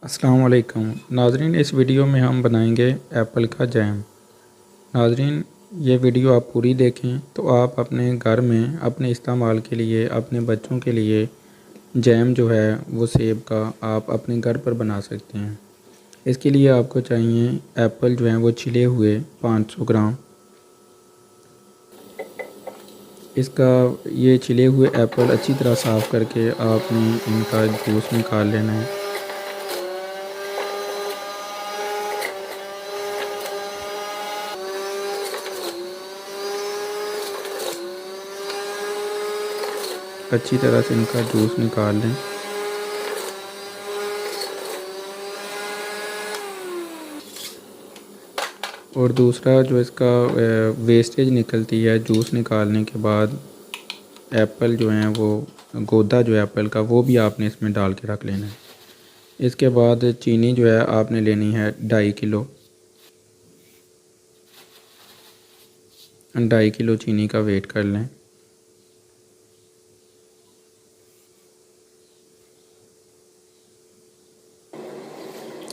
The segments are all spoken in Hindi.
अस्सलाम वालेकुम नाज़रीन, इस वीडियो में हम बनाएंगे एप्पल का जैम। नाज़रीन, ये वीडियो आप पूरी देखें तो आप अपने घर में अपने इस्तेमाल के लिए, अपने बच्चों के लिए जैम जो है वो सेब का आप अपने घर पर बना सकते हैं। इसके लिए आपको चाहिए एप्पल जो हैं वो छिले हुए 500 ग्राम। इसका ये छिले हुए एप्पल अच्छी तरह साफ़ करके आपने इनका जूस निकाल लेना है। अच्छी तरह से इनका जूस निकाल लें। और दूसरा जो इसका वेस्टेज निकलती है जूस निकालने के बाद, एप्पल जो हैं वो गोदा जो है एप्पल का वो भी आपने इसमें डाल के रख लेना है। इसके बाद चीनी जो है आपने लेनी है 2.5 किलो। 2.5 किलो चीनी का वेट कर लें।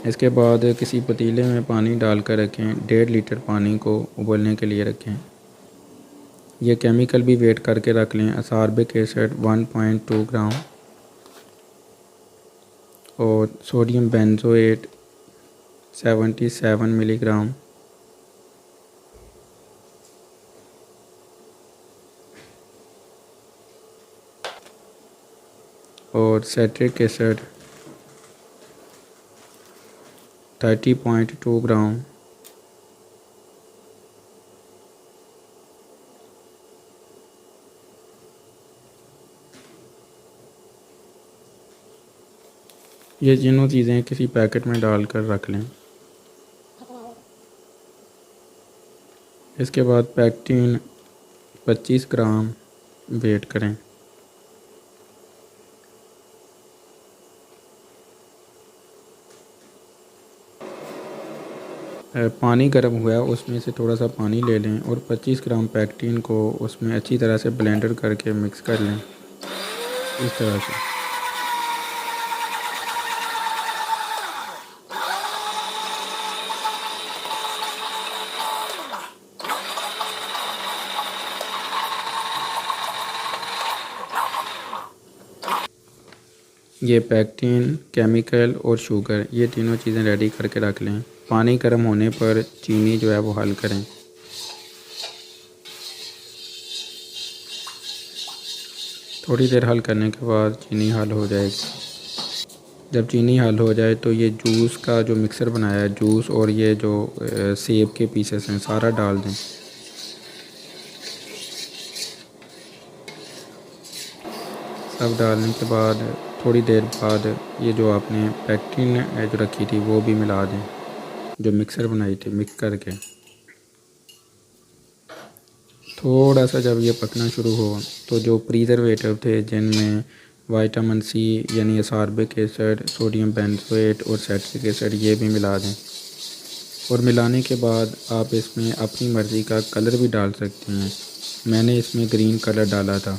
इसके बाद किसी पतीले में पानी डाल कर रखें। 1.5 लीटर पानी को उबलने के लिए रखें। यह केमिकल भी वेट करके रख लें। असॉर्बिक एसिड 1.2 ग्राम और सोडियम बेंजोएट 77 मिलीग्राम और सिट्रिक एसिड 30.2 ग्राम। ये तीनों चीज़ें किसी पैकेट में डालकर रख लें। इसके बाद पैक्टीन 25 ग्राम वेट करें। पानी गर्म हुआ है, उसमें से थोड़ा सा पानी ले लें और 25 ग्राम पैक्टीन को उसमें अच्छी तरह से ब्लेंडर करके मिक्स कर लें इस तरह से। ये पैक्टीन, केमिकल और शुगर, ये तीनों चीज़ें रेडी करके रख लें। पानी गर्म होने पर चीनी जो है वो हल करें। थोड़ी देर हल करने के बाद चीनी हल हो जाएगी। जब चीनी हल हो जाए तो ये जूस का जो मिक्सर बनाया है, जूस और ये जो सेब के पीसेस हैं, सारा डाल दें। सब डालने के बाद थोड़ी देर बाद ये जो आपने पैक्टीन जो रखी थी वो भी मिला दें, जो मिक्सर बनाई थी मिक्स करके। थोड़ा सा जब ये पकना शुरू हो तो जो प्रिजर्वेटिव थे जिनमें विटामिन सी यानी असॉर्बिक एसिड, सोडियम बेंजोएट और सिट्रिक एसिड, ये भी मिला दें। और मिलाने के बाद आप इसमें अपनी मर्ज़ी का कलर भी डाल सकते हैं। मैंने इसमें ग्रीन कलर डाला था।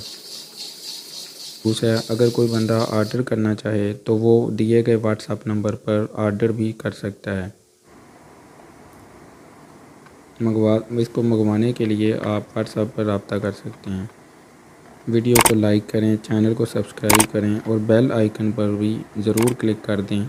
दूसरा, अगर कोई बंदा ऑर्डर करना चाहे तो वो दिए गए व्हाट्सएप नंबर पर ऑर्डर भी कर सकता है। इसको मंगवाने के लिए आप व्हाट्सएप पर रब्ता कर सकते हैं। वीडियो को लाइक करें, चैनल को सब्सक्राइब करें और बेल आइकन पर भी ज़रूर क्लिक कर दें